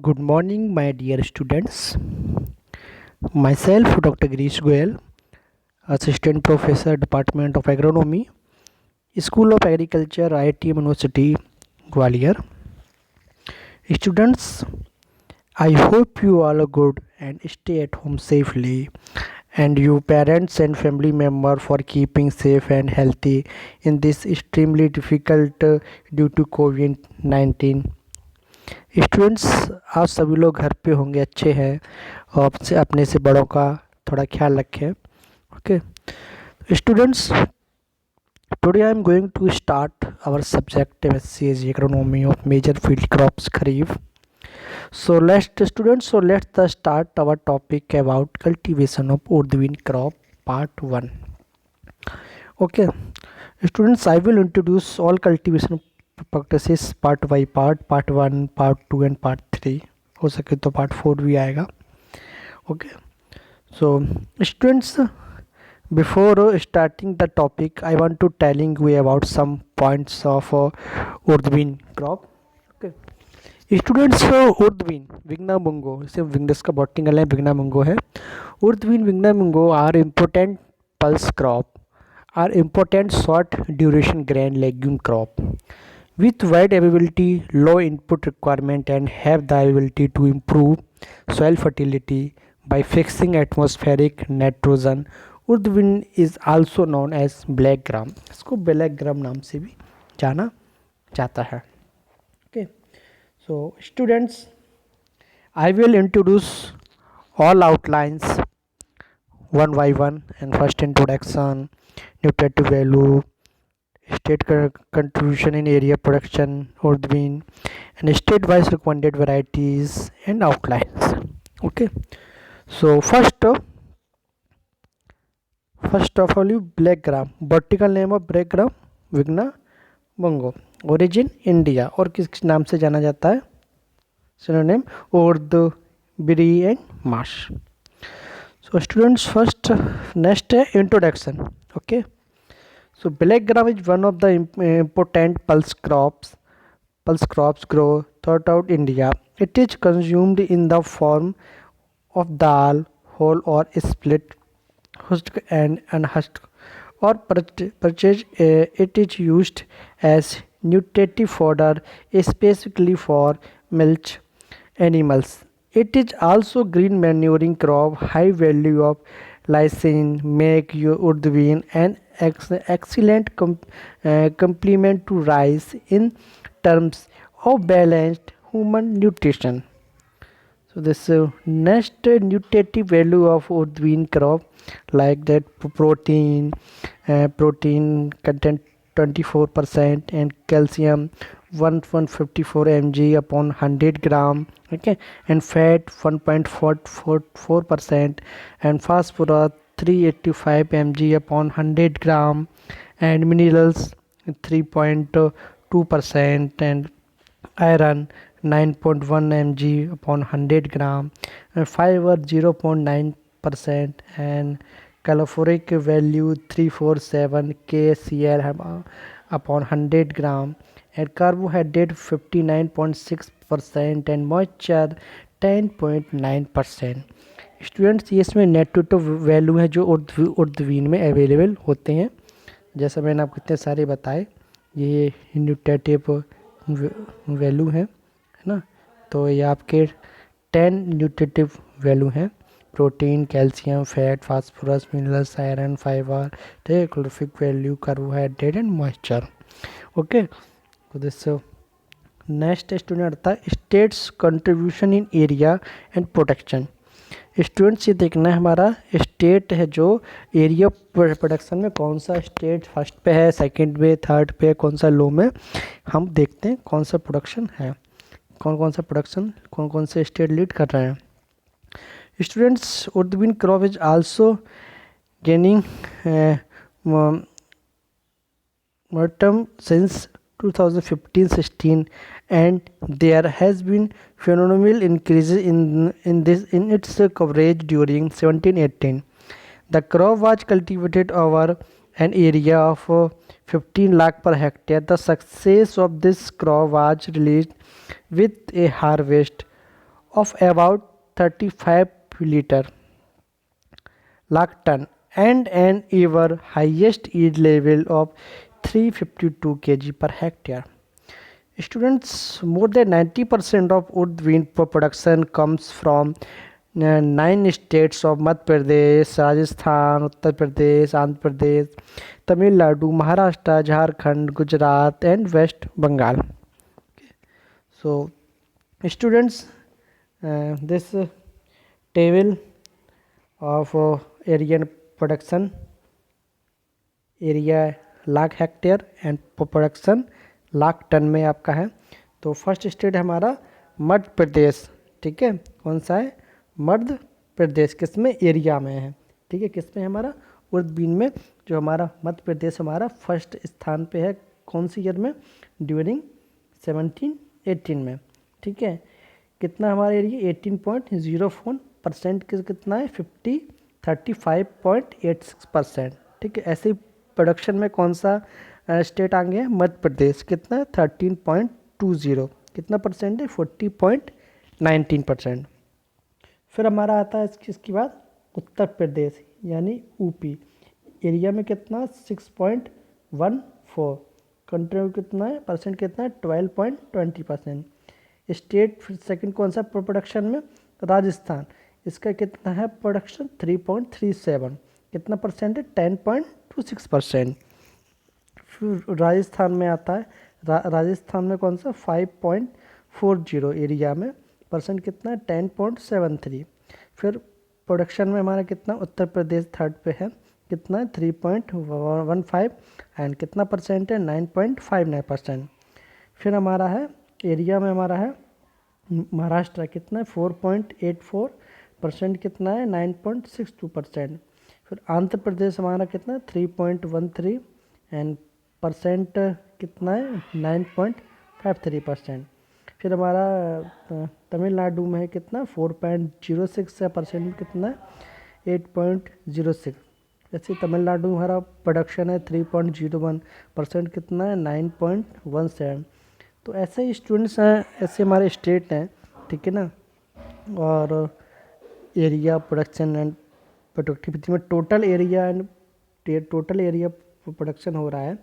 Good morning, my dear students. Myself, Dr. Girish Goyal, Assistant Professor, Department of Agronomy, School of Agriculture, IIT University, Gwalior. Students, I hope you all are good and stay at home safely, and you parents and family member for keeping safe and healthy in this extremely difficult due to COVID-19. Students, आप सभी लोग घर पे होंगे, अच्छे हैं और अपने से बड़ों का थोड़ा ख्याल रखें. Okay students, today I am going to start our subject MSc agronomy of major field crops kharif. So let's start our topic about cultivation of Urdhvin crop part 1. Okay students, I will introduce all cultivation practices part by part 1, part 2 and part 3. हो सके तो part 4 भी आएगा. Okay, so students, before starting the topic, I want to telling you about some points of Urdhvin crop. Okay students, urdbean Vigna mungo, इसे विंगस का botanical है Vigna mungo है. Urdbean Vigna mungo are important pulse crop, are important short duration grain legume crop with wide availability, low input requirement and have the ability to improve soil fertility by fixing atmospheric nitrogen. Urdhvin is also known as black gram. इसको black gram नाम से भी जाना जाता है. Okay, so students, I will introduce all outlines one by one. And first, introduction, nutritive value, state contribution in area production, Urdhvin, and state-wise recommended varieties and outlines. Okay, so first of all, you black gram, vertical name of black gram vigna mungo, origin India, और किस नाम से जाना जाता है, synonym Urdhviri and Marsh. So students, first next introduction. Okay, so black gram is one of the important pulse crops grow throughout India. It is consumed in the form of dal, whole or split, husk and unhusked, or purchase. It is used as nutritive fodder, specifically for milch animals. It is also green manuring crop, high value of lysine, make Urdhvin an excellent complement to rice in terms of balanced human nutrition. So this next nutritive value of Urdhvin crop, like that protein content 24% and calcium 154 mg upon 100 gram. Okay, and fat 1.44% and phosphorus 385 mg upon 100 gram and minerals 3.2% and iron 9.1 mg upon 100 gram and fiber 0.9% and calorific value 347 kcal upon 100 gram and carbohydrate 59.6% and moisture 10.9%. Students, ये इसमें नेटोटो value है जो उर्दवीन में available होते हैं. जैसा मैंने आपको इतने सारे बताए, ये न्यूट्रेटिव वैल्यू है ना. तो ये आपके 10 न्यूट्रेटिव वैल्यू हैं: protein, calcium, fat, phosphorus, minerals, iron, fibre, calorific value, carbohydrate and moisture. Okay, तो दिस नेक्स्ट स्टूडेंट आता है states contribution in area and protection. Students, ये देखना है हमारा स्टेट है जो एरिया प्रोडक्शन में कौन सा स्टेट फर्स्ट पे है, सेकंड पे, थर्ड पे, कौन सा लो में. हम देखते हैं कौन सा प्रोडक्शन है, कौन सा प्रोडक्शन कौन कौन से स्टेट लीड कर रहे हैं. Students, Urdhvin crop is also gaining momentum since 2015-16 and there has been phenomenal increases in its coverage during 17-18. The crop was cultivated over an area of 15 lakh per hectare. The success of this crop was released with a harvest of about 35 liter lakh ton and an ever highest yield level of 352 kg per hectare. Students, more than 90% of wood wind production comes from 9 states of Madhya Pradesh, Rajasthan, Uttar Pradesh, Andhra Pradesh, Tamil Nadu, Maharashtra, Jharkhand, Gujarat, and West Bengal. So, students, this table of area and production, area lakh hectare and production lakh tonne में आपका है। तो first state हमारा मध्य प्रदेश, ठीक है, कौन सा है, मध्य प्रदेश, किस में, एरिया में है, ठीक है, किस में हमारा, उर्दबीन में, जो हमारा मध्य प्रदेश हमारा फर्स्ट स्थान पे है, कौन सी ईयर में, ड्यूरिंग 1718 में, ठीक है। कितना हमारा एरिया, 18.04% कितना है, 35.86%, ठीक है। ऐसे ही प्रोडक्शन में कौन सा स्टेट आगे है, मध्य प्रदेश, कितना है, 13.20, कितना परसेंट है, 40.19%। फिर हमारा आता है इसके बाद उत्तर प्रदेश यानी यूपी, एरिया में कितना, 6.14, कंट्री कितना है, परसेंट कितना है, 12.20%। स्टेट फिर सेकंड कौन सा प्रोडक्शन में, राजस्थान, इसका कितना है प्रोडक्शन, 3.37, कितना परसेंट है, 10.26%। फिर राजस्थान में आता है, राजस्थान में कौन सा, 5.40 एरिया में, परसेंट कितना है, 10.73। फिर प्रोडक्शन में हमारा कितना, उत्तर प्रदेश थर्ड पे है, कितना है, 3.15 एंड कितना परसेंट है, 9.59%। फिर हमारा है एरिया में हमारा है महाराष्ट्र, कितना है, 4.84%, कितना है, 9.62%। फिर आंध्र प्रदेश हमारा कितना है, 3.13 एंड परसेंट कितना है, 9.53%। फिर हमारा तमिलनाडु में है कितना, 4.06 है, परसेंट कितना है, 8.06। जैसे तमिलनाडु में हमारा प्रोडक्शन है 3.01, परसेंट कितना है, 9.17। तो ऐसे ही स्टूडेंट्स हैं, ऐसे हमारे स्टेट हैं, ठीक है ना। और एरिया प्रोडक्शन एंड प्रोडक्टिविटी में total area and total area production हो रहा है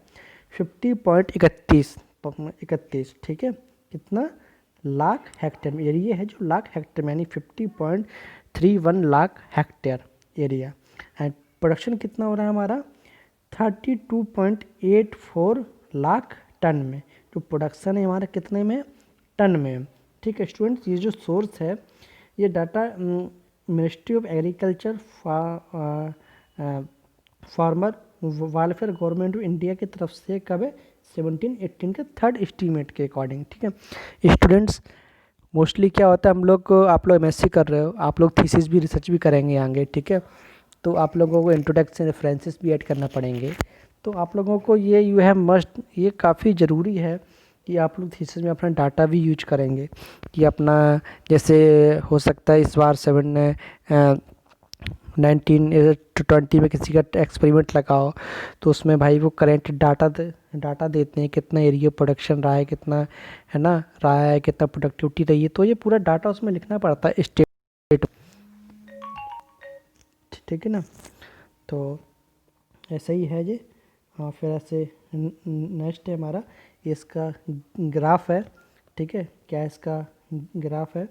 50.31, ठीक है, कितना, लाख हेक्टेयर में एरिया है, जो लाख हेक्टेयर में, यानी 50.31 lakh hectare area. And production कितना हो रहा है हमारा, 32.84 लाख टन में। जो प्रोडक्शन है हमारा कितने में, टन में, ठीक है स्टूडेंट्स। ये जो सोर्स है, ये data ministry of agriculture farmer welfare government of India की तरफ से कब है, 1718 के थर्ड एस्टीमेट के अकॉर्डिंग, ठीक है। स्टूडेंट्स, मोस्टली क्या होता है, हम लोग को, आप लोग एमएससी कर रहे हो, आप लोग थीसिस भी, रिसर्च भी करेंगे आगे, ठीक है। तो आप लोगों को इंट्रोडक्शन रेफरेंसेस भी ऐड करना पड़ेंगे। तो आप लोगों को ये यू हैव मस्ट, ये काफ़ी ज़रूरी है कि आप लोग थीसिस में अपना डाटा भी यूज करेंगे, कि अपना, जैसे हो सकता है इस बार 1920 में किसी का एक्सपेरिमेंट लगाओ, तो उसमें भाई वो करेंट डाटा देते हैं, कितना एरिया प्रोडक्शन रहा है, कितना है ना रहा है, कितना प्रोडक्टिविटी रही है, तो ये पूरा डाटा उसमें लिखना पड़ता है स्टेट, ठीक है ना। तो ऐसा ही है ये। हाँ, फिर ऐसे नेक्स्ट है हमारा, इसका ग्राफ है, ठीक है, क्या इसका ग्राफ है,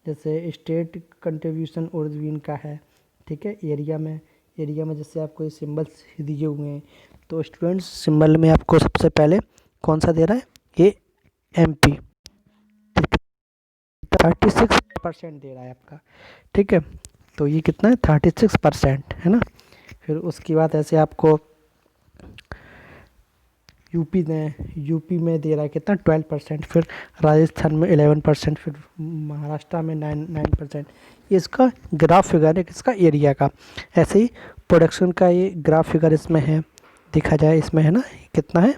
जैसे स्टेट कंट्रीब्यूशन उर्दवीन का है, ठीक है। एरिया में जैसे आपको ये सिंबल्स दिए हुए हैं, तो स्टूडेंट्स सिंबल में आपको सबसे पहले कौन सा दे रहा है, ये एमपी 36% दे रहा है आपका, ठीक है। तो ये कितना है, 36% है ना। फिर उसके बाद ऐसे आपको यूपी में दे रहा है कितना, 12%। फिर राजस्थान में 11%, फिर महाराष्ट्र में 9%। ये इसका ग्राफ फिगर है किसका, एरिया का। ऐसे ही प्रोडक्शन का ये ग्राफ फिगर इसमें है, देखा जाए इसमें है ना, कितना है,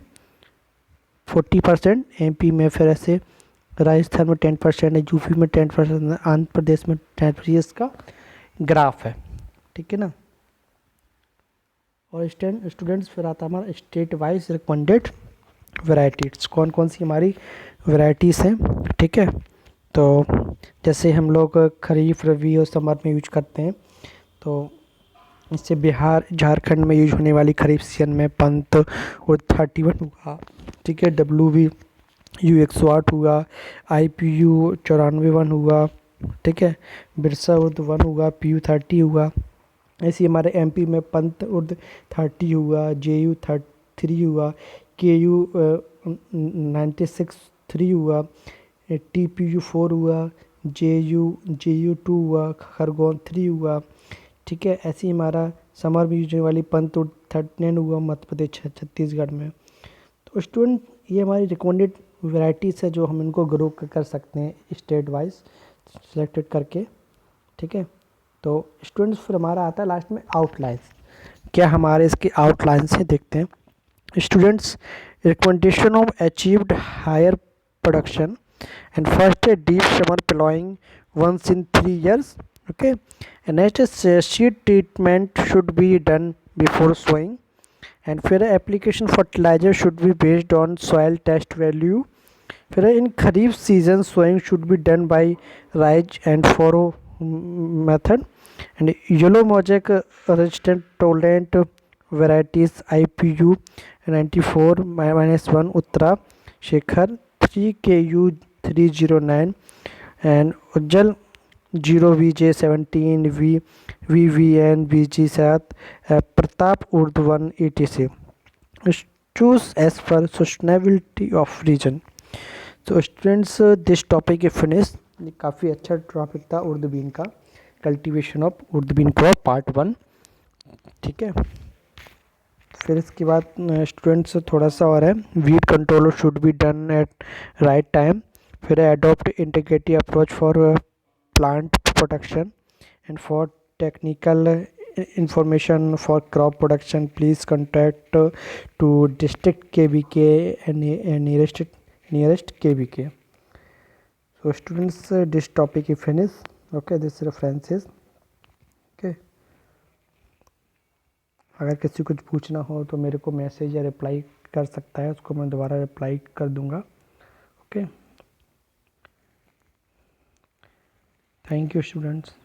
40%। एमपी में फिर ऐसे, राजस्थान में 10% है, यूपी में 10%, आंध्र प्रदेश में 10%, इसका ग्राफ है, ठीक है ना। और स्टूडेंट्स फिर आता है हमारा स्टेट वाइज रिकमेंडेड वैरायटीज़, कौन कौन सी हमारी वैरायटीज़ हैं, ठीक है। तो जैसे हम लोग खरीफ, रबी और समर में यूज करते हैं। तो इससे बिहार झारखंड में यूज होने वाली खरीफ सीजन में पंत और 31 हुआ, ठीक है, WVU 108 हुआ, IPU 94 हुआ, ठीक है, बिरसा उर्द 1 हुआ, PU 30 हुआ। ऐसे ही हमारे MP में पंत उर्द 30 हुआ, JU 3 हुआ, KU 96 3 हुआ, TPU 4 हुआ, JU 2 हुआ, खरगोन 3 हुआ, ठीक है। ऐसे ही हमारा समर में यूज होने वाली पंत उर्द 39 हुआ मध्य प्रदेश छत्तीसगढ़ में। तो स्टूडेंट ये हमारी रिकमेंडेड वैराइटीज़ है जो हम इनको ग्रो कर सकते हैं स्टेट वाइज सिलेक्टेड करके, ठीक है। तो स्टूडेंट्स फिर हमारा आता है लास्ट में आउटलाइंस। क्या हमारे इसके आउटलाइंस है, देखते हैं। Students, recommendation of achieved higher production and first a deep summer plowing once in 3 years, okay, and next is seed treatment should be done before sowing, and फिर application fertilizer should be based on soil test value, फिर in kharif season sowing should be done by rise and furrow method, and yellow mosaic resistant tolerant varieties IPU 94-1 Uttara Shekhar 3KU 309 and Ujjal 0VJ17 VVN BG7 Pratap Urd 1 etc. Choose as per sustainability of region. तो students this topic is finish. ये काफ़ी अच्छा topic था उर्द been का, cultivation of उर्द been crop part 1, ठीक है। फिर इसके बाद स्टूडेंट्स थोड़ा सा और है, weed control should be done at right time, फिर adopt integrative approach for plant protection and for technical information for crop production please contact to district KVK and nearest KVK. So students this topic is finished, okay, this references, okay। अगर किसी कुछ पूछना हो तो मेरे को message या reply कर सकता है, उसको मैं दोबारा रिप्लाई कर दूंगा, ओके। Thank you students.